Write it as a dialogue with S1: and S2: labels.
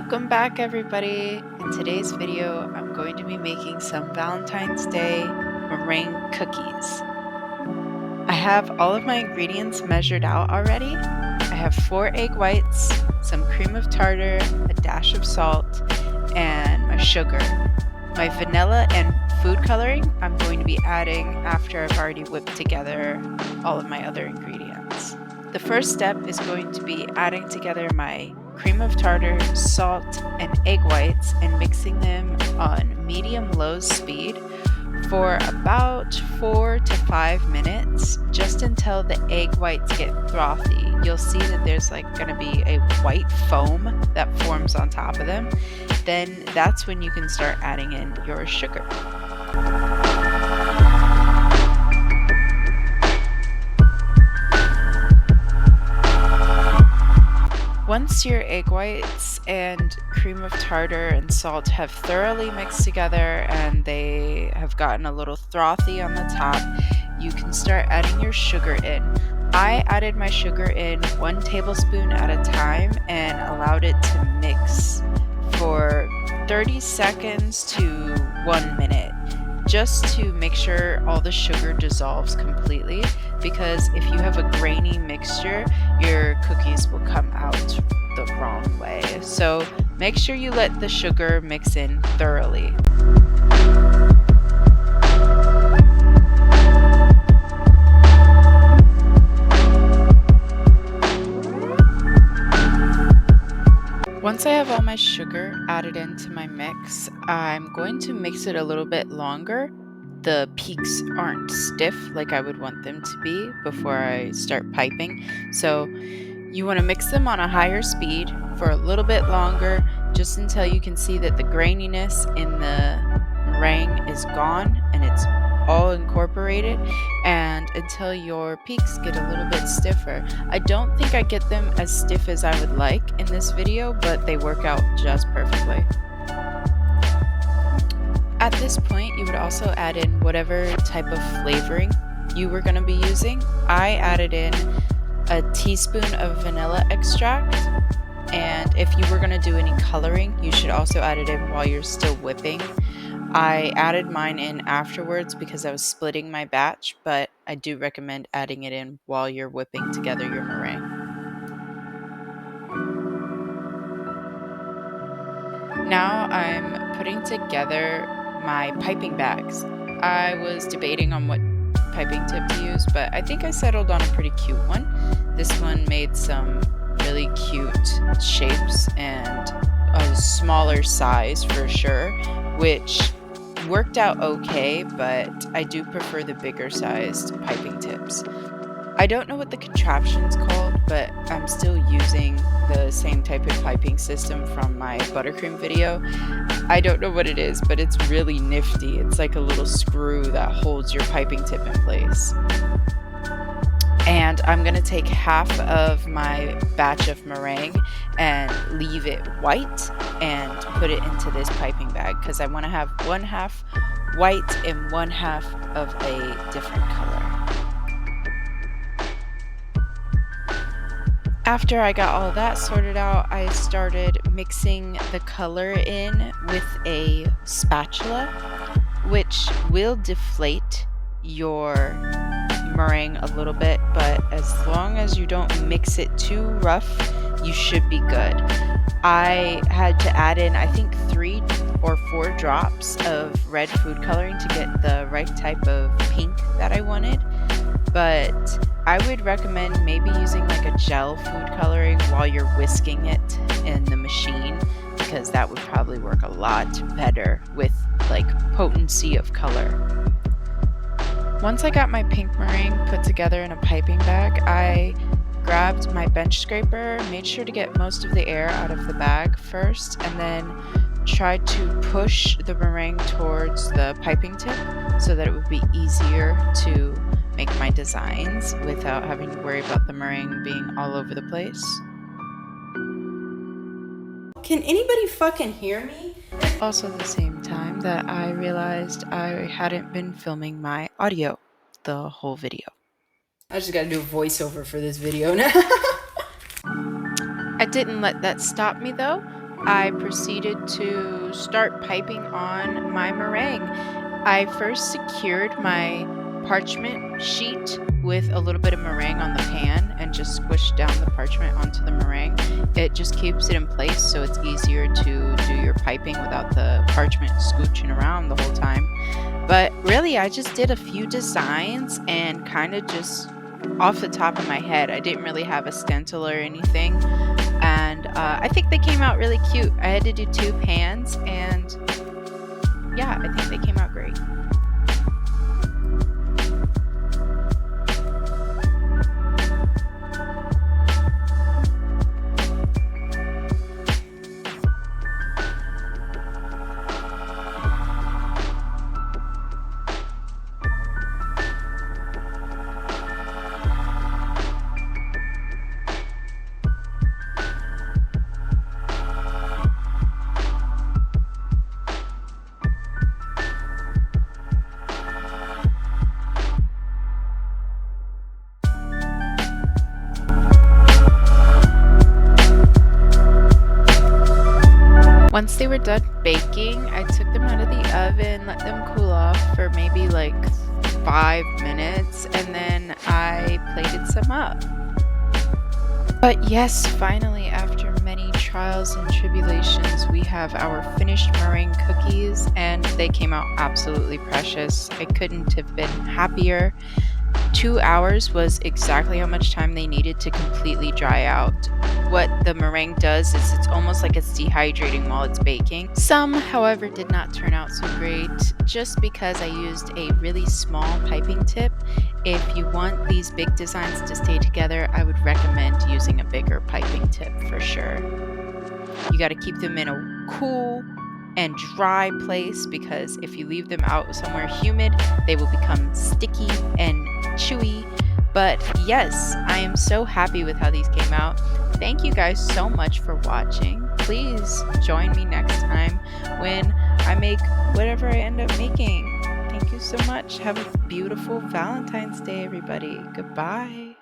S1: Welcome back, everybody. In today's video, I'm going to be making some Valentine's Day meringue cookies. I have all of my ingredients measured out already. I have 4 egg whites, some cream of tartar, a dash of salt, and my sugar. My vanilla and food coloring I'm going to be adding after I've already whipped together all of my other ingredients. The first step is going to be adding together my cream of tartar, salt, and egg whites and mixing them on medium-low speed for about 4 to 5 minutes, just until the egg whites get frothy. You'll see that there's going to be a white foam that forms on top of them. Then that's when you can start adding in your sugar. Once your egg whites and cream of tartar and salt have thoroughly mixed together and they have gotten a little frothy on the top, you can start adding your sugar in. I added my sugar in 1 tablespoon at a time and allowed it to mix for 30 seconds to 1 minute, just to make sure all the sugar dissolves completely, because if you have a grainy mixture, your cookies will come out the wrong way. So make sure you let the sugar mix in thoroughly. Once I have all my sugar added into my mix, I'm going to mix it a little bit longer. The peaks aren't stiff like I would want them to be before I start piping. So you want to mix them on a higher speed for a little bit longer, just until you can see that the graininess in the meringue is gone and it's all incorporated, and until your peaks get a little bit stiffer. I don't think I get them as stiff as I would like in this video, but they work out just perfectly. At this point, you would also add in whatever type of flavoring you were going to be using. I added in a teaspoon of vanilla extract, and if you were going to do any coloring, you should also add it in while you're still whipping. I added mine in afterwards because I was splitting my batch, but I do recommend adding it in while you're whipping together your meringue. Now I'm putting together my piping bags. I was debating on what piping tip to use, but I think I settled on a pretty cute one. This one made some really cute shapes and a smaller size for sure, which worked out okay, but I do prefer the bigger sized piping tips. I don't know what the contraption's called, but I'm still using the same type of piping system from my buttercream video. I don't know what it is, but it's really nifty. It's like a little screw that holds your piping tip in place. And I'm going to take half of my batch of meringue and leave it white and put it into this piping bag, because I want to have 1/2 white and 1/2 of a different color. After I got all that sorted out, I started mixing the color in with a spatula, which will deflate your meringue a little bit, but as long as you don't mix it too rough, you should be good. I had to add in, I think, 3 or 4 drops of red food coloring to get the right type of pink that I wanted, but I would recommend maybe using like a gel food coloring while you're whisking it in the machine, because that would probably work a lot better with like potency of color. Once I got my pink meringue put together in a piping bag, I grabbed my bench scraper, made sure to get most of the air out of the bag first, and then tried to push the meringue towards the piping tip so that it would be easier to make my designs without having to worry about the meringue being all over the place.
S2: Can anybody fucking hear me?
S1: Also, at the same time that I realized I hadn't been filming my audio the whole video.
S2: I just gotta do a voiceover for this video now.
S1: I didn't let that stop me though. I proceeded to start piping on my meringue. I first secured my parchment sheet with a little bit of meringue on the pan and just squished down the parchment onto the meringue. It just keeps it in place so it's easier to do your piping without the parchment scooching around the whole time. But really, I just did a few designs and kind of just off the top of my head. I didn't really have a stencil or anything. And I think they came out really cute. I had to do two pans, and yeah, I think they came out great. Once they were done baking, I took them out of the oven, let them cool off for maybe like 5 minutes, and then I plated some up. But yes, finally, after many trials and tribulations, we have our finished meringue cookies, and they came out absolutely precious. I couldn't have been happier. 2 hours was exactly how much time they needed to completely dry out. What the meringue does is it's almost like it's dehydrating while it's baking. Some, however, did not turn out so great just because I used a really small piping tip. If you want these big designs to stay together, I would recommend using a bigger piping tip for sure. You got to keep them in a cool and dry place because if you leave them out somewhere humid, they will become sticky and chewy. But yes, I am so happy with how these came out. Thank you guys so much for watching. Please join me next time when I make whatever I end up making. Thank you so much. Have a beautiful Valentine's Day, everybody. Goodbye.